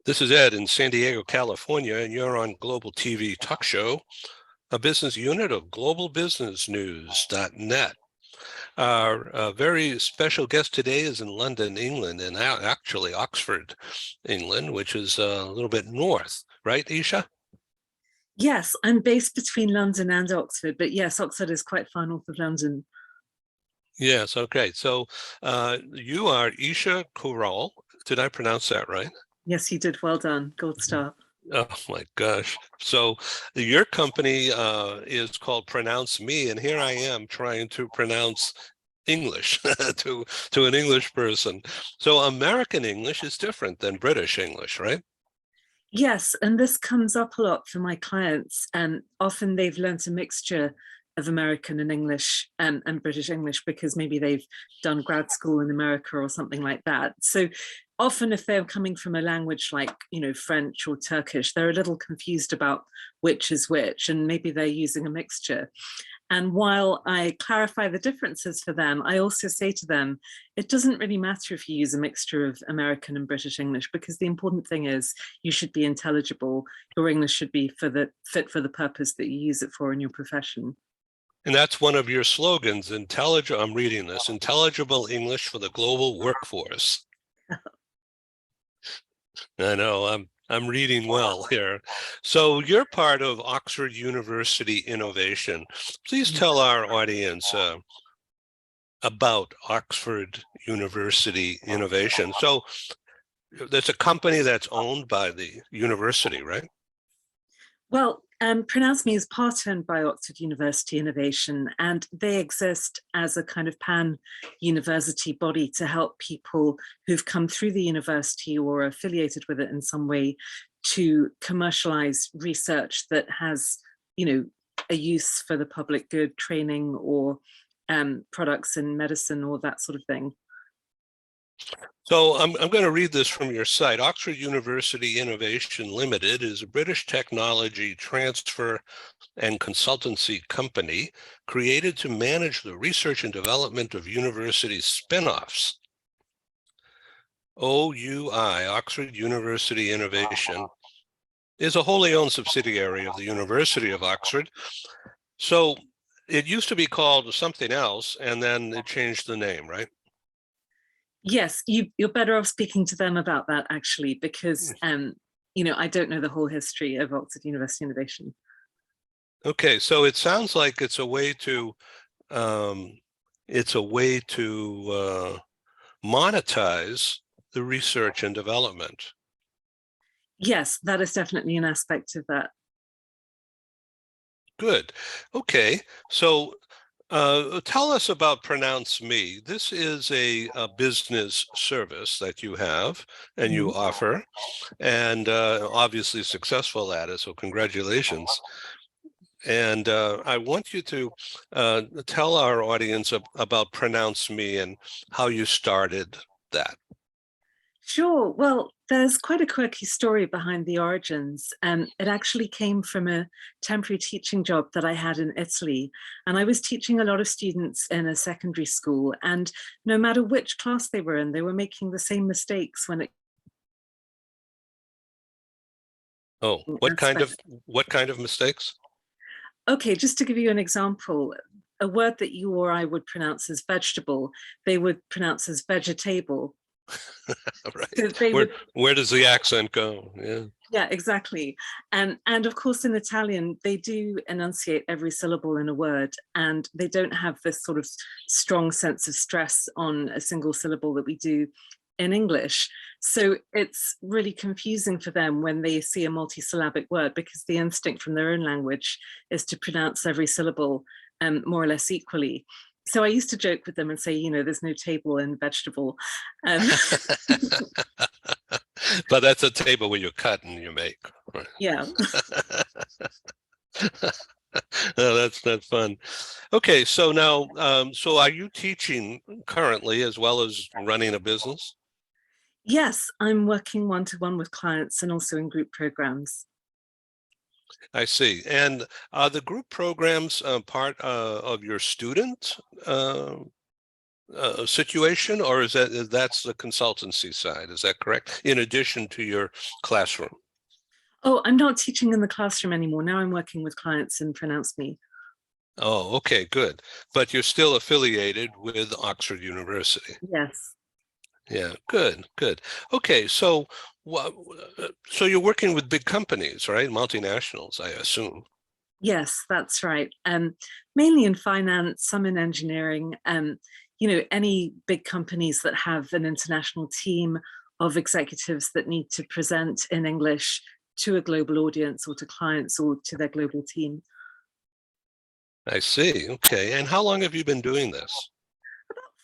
This is Ed in San Diego, California, and you're on Global TV Talk Show, a business unit of globalbusinessnews.net. Our very special guest today is in London, England, and actually Oxford, England, which is a little bit north, right, Isha? Yes, I'm based between London and Oxford, but yes, Oxford is quite far north of London. Yes, okay. So you are Isha Kural. Did I pronounce that right? Yes, you did. Well done. Gold star. Oh my gosh. So your company is called pronounceMe, and here I am trying to pronounce English to an English person. So American English is different than British English, right? Yes, and this comes up a lot for my clients. And often they've learnt a mixture of American and English and British English because maybe they've done grad school in America or something like that. So often if they're coming from a language like, French or Turkish, they're a little confused about which is which, and maybe they're using a mixture. And while I clarify the differences for them, I also say to them, it doesn't really matter if you use a mixture of American and British English, because the important thing is you should be intelligible. Your English should be fit for the purpose that you use it for in your profession. And that's one of your slogans, I'm reading this, intelligible English for the global workforce. I know, I'm reading well here. So you're part of Oxford University Innovation. Please tell our audience about Oxford University Innovation. So there's a company that's owned by the university, right? Well, pronounceMe is part owned by Oxford University Innovation, and they exist as a kind of pan-university body to help people who've come through the university or are affiliated with it in some way to commercialize research that has, a use for the public good, training or products in medicine or that sort of thing. So I'm going to read this from your site. Oxford University Innovation Limited is a British technology transfer and consultancy company created to manage the research and development of university spin-offs. OUI, Oxford University Innovation, is a wholly owned subsidiary of the University of Oxford. So it used to be called something else, and then it changed the name, right? Yes, you're better off speaking to them about that, actually, because I don't know the whole history of Oxford University Innovation. Okay, so it sounds like it's a way to monetize the research and development. Yes, that is definitely an aspect of that. Good. Okay, so tell us about pronounceMe. This is a business service that you have and you offer, and obviously successful at it, so congratulations. And I want you to tell our audience about pronounceMe and how you started that. Sure. Well, there's quite a quirky story behind the origins. It actually came from a temporary teaching job that I had in Italy. And I was teaching a lot of students in a secondary school. And no matter which class they were in, they were making the same mistakes when it. Oh, what kind of mistakes? Okay, just to give you an example, a word that you or I would pronounce as vegetable, they would pronounce as vegetable. Right. So they would. Where does the accent go? Yeah. Yeah, exactly. And of course, in Italian, they do enunciate every syllable in a word, and they don't have this sort of strong sense of stress on a single syllable that we do in English. So it's really confusing for them when they see a multisyllabic word, because the instinct from their own language is to pronounce every syllable more or less equally. So I used to joke with them and say, there's no table in vegetable. But that's a table where you cut and you make. Yeah. Oh, that's fun. Okay, so now, so are you teaching currently as well as running a business? Yes, I'm working one-to-one with clients and also in group programs. I see. And are the group programs part of your student situation, or that's the consultancy side? Is that correct? In addition to your classroom? Oh, I'm not teaching in the classroom anymore. Now I'm working with clients in pronounceMe. Oh, okay, good. But you're still affiliated with Oxford University. Yes. Yeah, good, good. Okay, so so you're working with big companies, right? Multinationals, I assume. Yes, that's right. Mainly in finance, some in engineering. Any big companies that have an international team of executives that need to present in English to a global audience or to clients or to their global team. I see. Okay. And how long have you been doing this?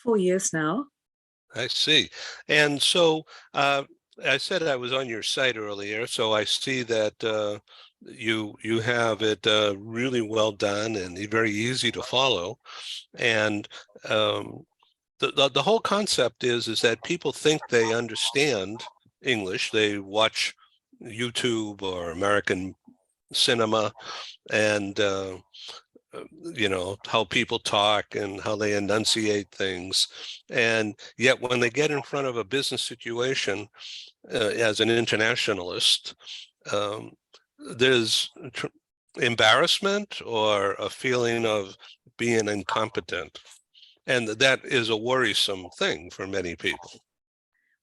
4 years now. I see. And so I said I was on your site earlier, so I see that you have it really well done and very easy to follow. And the whole concept is that people think they understand English. They watch YouTube or American cinema and how people talk and how they enunciate things. And yet when they get in front of a business situation as an internationalist, um, there's embarrassment or a feeling of being incompetent. And that is a worrisome thing for many people.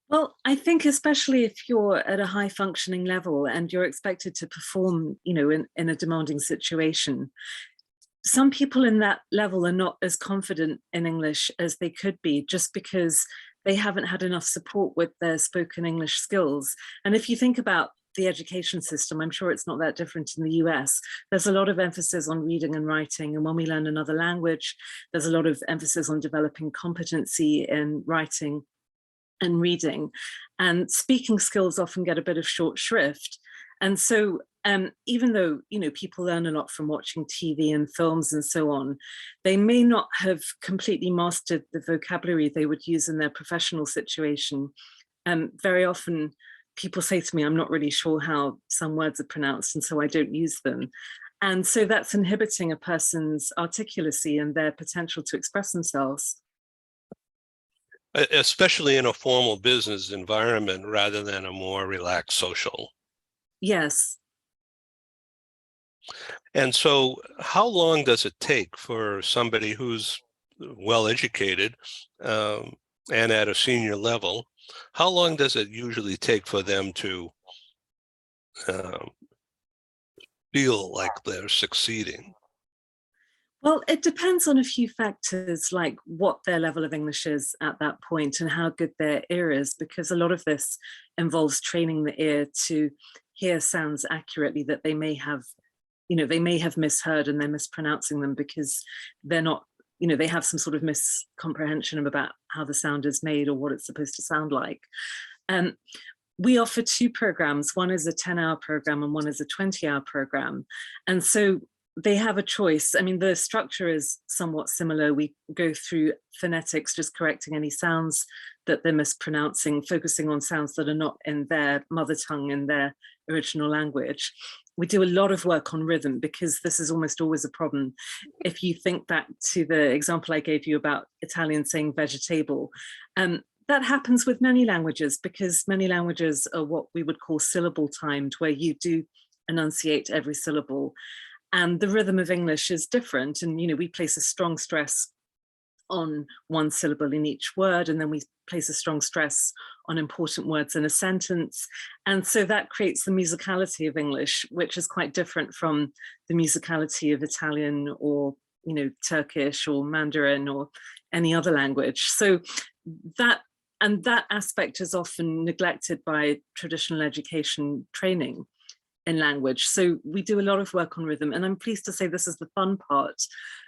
Well, I think especially if you're at a high functioning level and you're expected to perform, in a demanding situation, some people in that level are not as confident in English as they could be just because they haven't had enough support with their spoken English skills. And if you think about the education system, I'm sure it's not that different in the US. There's a lot of emphasis on reading and writing. And when we learn another language, there's a lot of emphasis on developing competency in writing and reading. And speaking skills often get a bit of short shrift. And so even though people learn a lot from watching TV and films and so on, they may not have completely mastered the vocabulary they would use in their professional situation. Very often people say to me, I'm not really sure how some words are pronounced, and so I don't use them. And so that's inhibiting a person's articulacy and their potential to express themselves. Especially in a formal business environment rather than a more relaxed social. Yes. And so how long does it take for somebody who's well educated and at a senior level? How long does it usually take for them to um, feel like they're succeeding? Well, it depends on a few factors, like what their level of English is at that point and how good their ear is, because a lot of this involves training the ear to hear sounds accurately that they may have misheard and they're mispronouncing them because they're not, they have some sort of miscomprehension about how the sound is made or what it's supposed to sound like. We offer two programs. One is a 10-hour program and one is a 20-hour program. And so they have a choice. I mean, the structure is somewhat similar. We go through phonetics, just correcting any sounds that they're mispronouncing, focusing on sounds that are not in their mother tongue, in their original language. We do a lot of work on rhythm because this is almost always a problem. If you think back to the example I gave you about Italian saying vegetable, that happens with many languages because many languages are what we would call syllable timed, where you do enunciate every syllable. And the rhythm of English is different. And, we place a strong stress on one syllable in each word, and then we place a strong stress on important words in a sentence. And so that creates the musicality of English, which is quite different from the musicality of Italian or, Turkish or Mandarin or any other language. So that aspect is often neglected by traditional education training in language. So we do a lot of work on rhythm, and I'm pleased to say this is the fun part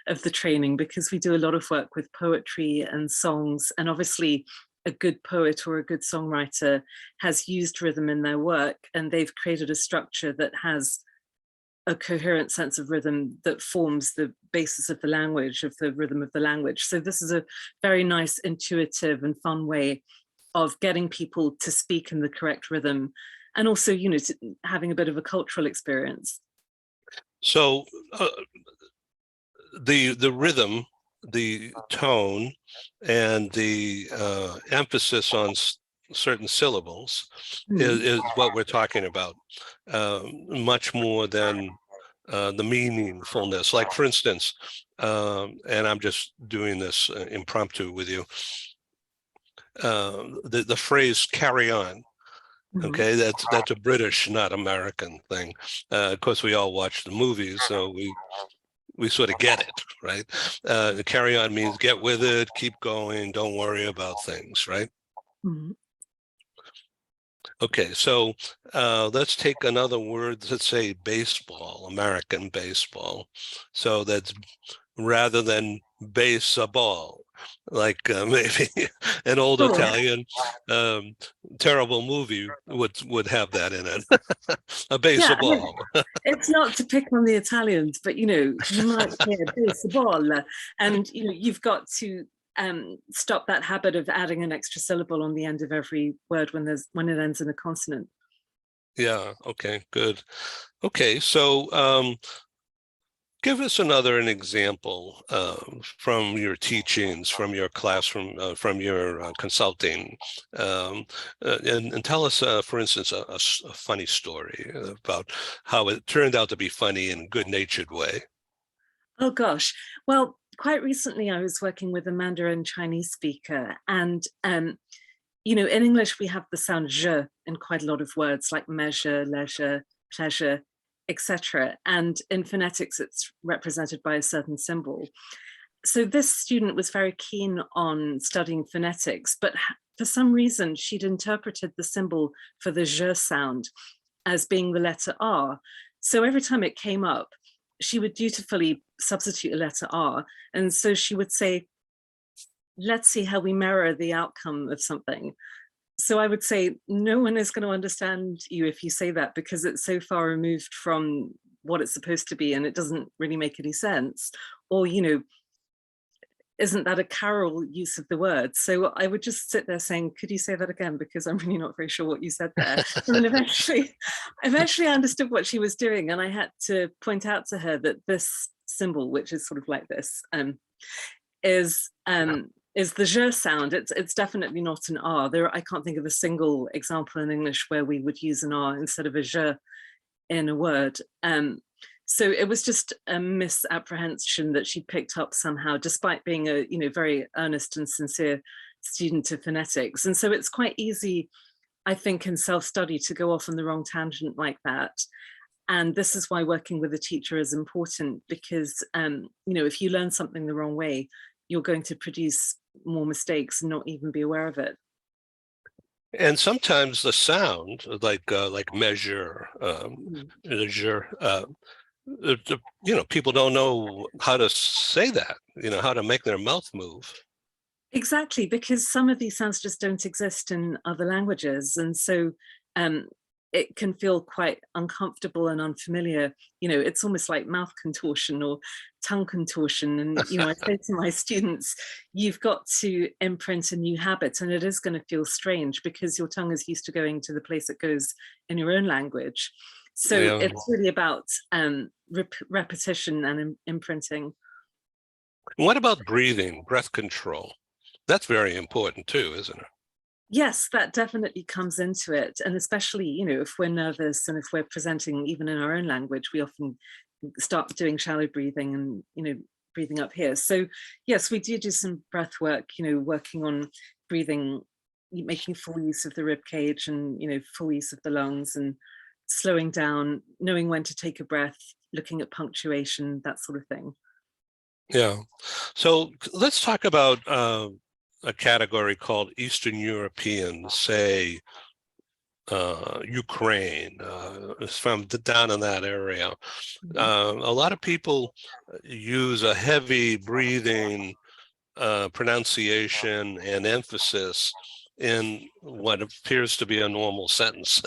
of the training because we do a lot of work with poetry and songs, and obviously a good poet or a good songwriter has used rhythm in their work, and they've created a structure that has a coherent sense of rhythm that forms the basis of the language, of the rhythm of the language. So this is a very nice, intuitive and fun way of getting people to speak in the correct rhythm, and also, having a bit of a cultural experience. So the rhythm the tone and the emphasis on certain syllables is what we're talking about, much more than the meaningfulness. Like, for instance, and I'm just doing this impromptu with you, the phrase "carry on." Okay, that's a British, not American thing. Of course, we all watch the movies, so we sort of get it, right? Carry on means get with it, keep going, don't worry about things, right? Okay, so let's take another word. Let's say baseball, American baseball. So that's rather than baseball, like maybe an old Sure. Italian terrible movie would have that in it. A Yeah, baseball. it's not to pick on the Italians, but you might hear baseball, and you've got to stop that habit of adding an extra syllable on the end of every word when it ends in a consonant. Yeah. Okay. Good. Okay. So give us an example from your teachings, from your classroom, from your consulting, and tell us, for instance, a funny story about how it turned out to be funny in a good-natured way. Oh gosh. Well, quite recently I was working with a Mandarin Chinese speaker, and in English we have the sound je in quite a lot of words like measure, leisure, pleasure, etc. And in phonetics it's represented by a certain symbol. So this student was very keen on studying phonetics, but for some reason she'd interpreted the symbol for the je sound as being the letter R. So every time it came up, she would dutifully substitute a letter R. And so she would say, let's see how we mirror the outcome of something. So I would say, no one is going to understand you if you say that, because it's so far removed from what it's supposed to be and it doesn't really make any sense. Or, isn't that a carol use of the word? So I would just sit there saying, could you say that again? Because I'm really not very sure what you said there. And then eventually I understood what she was doing. And I had to point out to her that this symbol, which is sort of like this, is the je sound. It's definitely not an R. I can't think of a single example in English where we would use an R instead of a je in a word. So it was just a misapprehension that she picked up somehow, despite being a very earnest and sincere student of phonetics. And so it's quite easy, I think, in self-study to go off on the wrong tangent like that. And this is why working with a teacher is important, because if you learn something the wrong way, you're going to produce more mistakes and not even be aware of it. And sometimes the sound, like measure, measure, people don't know how to say that, how to make their mouth move. Exactly, because some of these sounds just don't exist in other languages. And so it can feel quite uncomfortable and unfamiliar. It's almost like mouth contortion or tongue contortion. And, I say to my students, you've got to imprint a new habit, and it is going to feel strange because your tongue is used to going to the place it goes in your own language. So it's really about repetition and imprinting. What about breathing, breath control? That's very important too, isn't it? Yes, that definitely comes into it. And especially, if we're nervous and if we're presenting even in our own language, we often start doing shallow breathing and, breathing up here. So yes, we do some breath work, working on breathing, making full use of the rib cage and, full use of the lungs, and slowing down, knowing when to take a breath, looking at punctuation, that sort of thing. Yeah. So let's talk about a category called Eastern Europeans, say Ukraine, from down in that area. A lot of people use a heavy breathing, pronunciation and emphasis in what appears to be a normal sentence,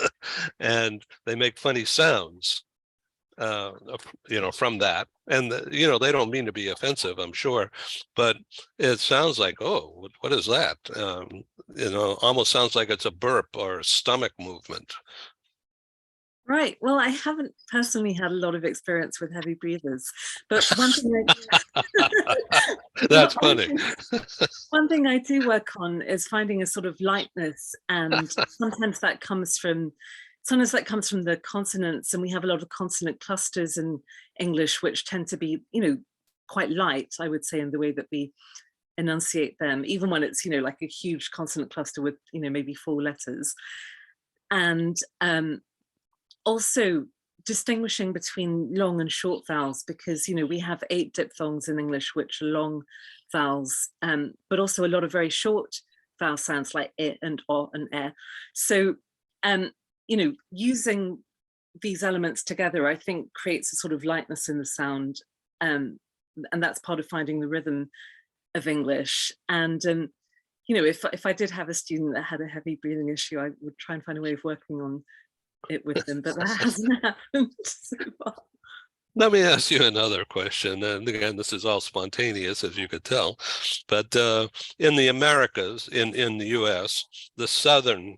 and they make funny sounds from that. And they don't mean to be offensive, I'm sure, but it sounds like, oh, what is that? Almost sounds like it's a burp or a stomach movement. Right. Well, I haven't personally had a lot of experience with heavy breathers, but one thing That's funny. one thing I do work on is finding a sort of lightness, and sometimes that comes from the consonants, and we have a lot of consonant clusters in English, which tend to be, quite light, I would say, in the way that we enunciate them, even when it's, like a huge consonant cluster with, maybe 4 letters. And also distinguishing between long and short vowels, because we have 8 diphthongs in English, which are long vowels, but also a lot of very short vowel sounds like I and O and E. So using these elements together, I think, creates a sort of lightness in the sound, and that's part of finding the rhythm of English. And if I did have a student that had a heavy breathing issue, I would try and find a way of working on it with them, but that hasn't happened so far. Let me ask you another question. And again, this is all spontaneous, as you could tell. But in the Americas, in the US, the southern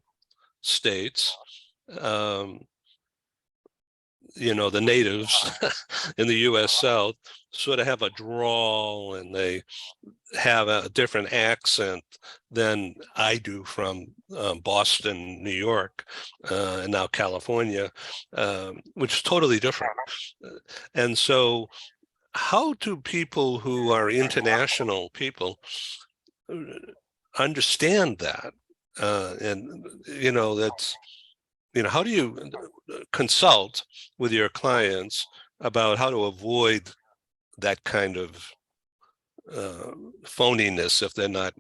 states, the natives in the US South sort of have a drawl, and they have a different accent than I do from Boston, New York, and now California, which is totally different. And so how do people who are international people understand that? And, how do you consult with your clients about how to avoid that kind of phoniness if they're not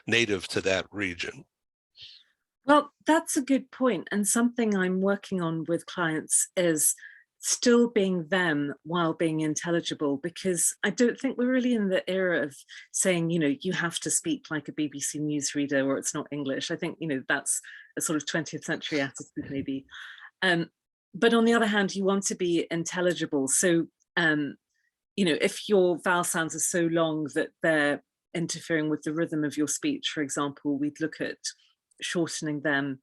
native to that region? Well, that's a good point. And something I'm working on with clients is still being them while being intelligible, because I don't think we're really in the era of saying, you have to speak like a BBC newsreader or it's not English. I think, that's a sort of 20th century attitude, maybe. But on the other hand, you want to be intelligible. So, if your vowel sounds are so long that they're interfering with the rhythm of your speech, for example, we'd look at shortening them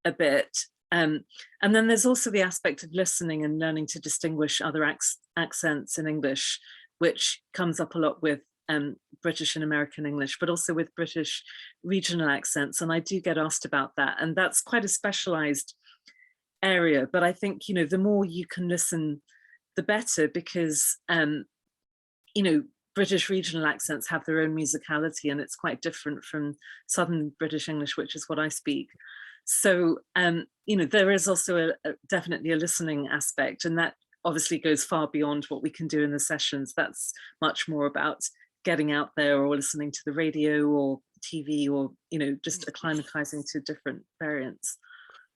a bit. And then there's also the aspect of listening and learning to distinguish other accents in English, which comes up a lot with British and American English, but also with British regional accents. And I do get asked about that. And that's quite a specialized area. But I think, the more you can listen, the better, because, British regional accents have their own musicality, and it's quite different from Southern British English, which is what I speak. So, there is also definitely a listening aspect, and that obviously goes far beyond what we can do in the sessions. That's much more about getting out there or listening to the radio or TV, or, just acclimatizing to different variants.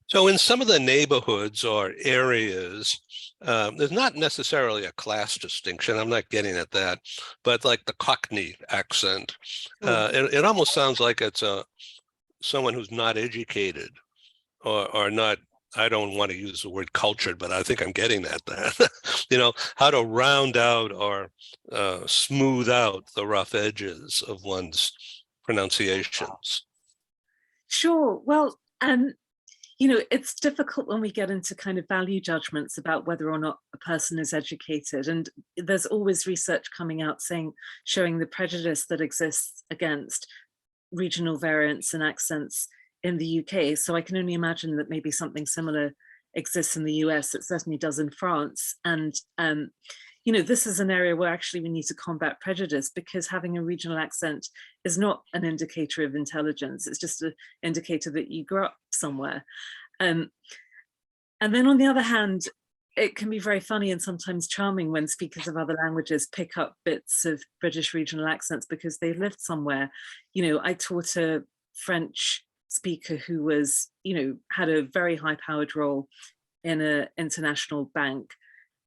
So in some of the neighborhoods or areas, there's not necessarily a class distinction. I'm not getting at that, but like the Cockney accent, it almost sounds like it's someone who's not educated or not. I don't want to use the word cultured, but I think I'm getting at that. How to round out or smooth out the rough edges of one's pronunciations. Sure. Well, it's difficult when we get into kind of value judgments about whether or not a person is educated. And there's always research coming out showing the prejudice that exists against regional variants and accents in the UK. So I can only imagine that maybe something similar exists in the US. It certainly does in France. And, this is an area where actually we need to combat prejudice, because having a regional accent is not an indicator of intelligence. It's just an indicator that you grew up somewhere. And then on the other hand, it can be very funny and sometimes charming when speakers of other languages pick up bits of British regional accents because they've lived somewhere. I taught a French speaker who was, had a very high-powered role in an international bank.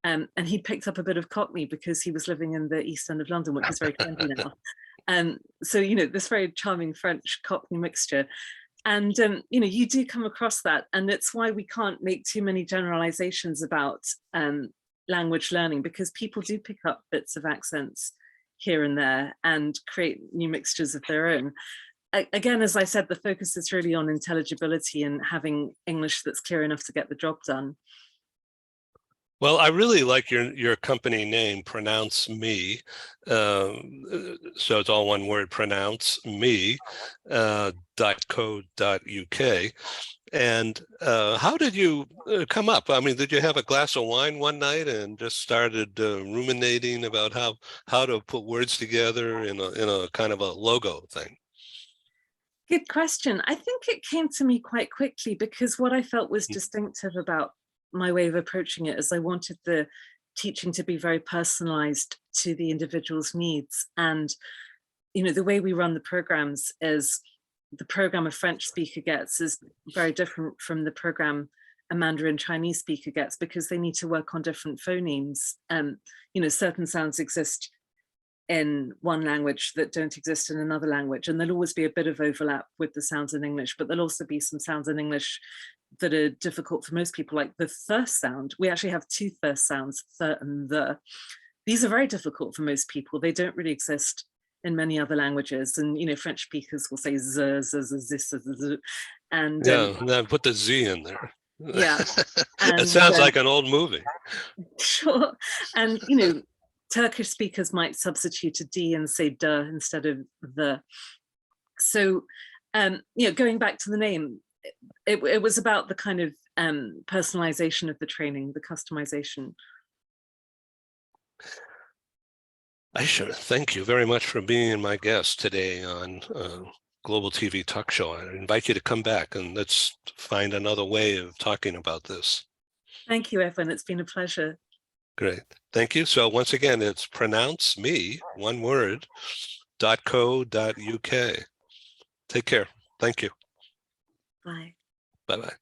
And he picked up a bit of Cockney because he was living in the East End of London, which is very trendy now. So, this very charming French Cockney mixture. And, you do come across that. And it's why we can't make too many generalizations about language learning, because people do pick up bits of accents here and there and create new mixtures of their own. Again, as I said, the focus is really on intelligibility and having English that's clear enough to get the job done. Well, I really like your company name, pronounceMe. So it's all one word, pronounceMe, .co.uk. And how did you come up? I mean, did you have a glass of wine one night and just started ruminating about how to put words together in a kind of a logo thing? Good question. I think it came to me quite quickly because what I felt was distinctive about my way of approaching it is I wanted the teaching to be very personalized to the individual's needs. And, the way we run the programs is the program a French speaker gets is very different from the program a Mandarin Chinese speaker gets because they need to work on different phonemes. Certain sounds exist in one language that don't exist in another language. And there'll always be a bit of overlap with the sounds in English, but there'll also be some sounds in English that are difficult for most people, like the th sound. We actually have two th sounds, th and the. These are very difficult for most people. They don't really exist in many other languages. And, French speakers will say z, z, z, z, z, z, and Yeah, and then put the Z in there. yeah, It and sounds like an old movie. sure. And, Turkish speakers might substitute a D and say duh instead of the. So, going back to the name, it was about the kind of personalization of the training, the customization. Aisha, thank you very much for being my guest today on Global TV Talk Show. I invite you to come back and let's find another way of talking about this. Thank you, Evan. It's been a pleasure. Great. Thank you. So once again, it's pronounceMe, one word, .co.uk. Take care. Thank you. Bye. Bye-bye.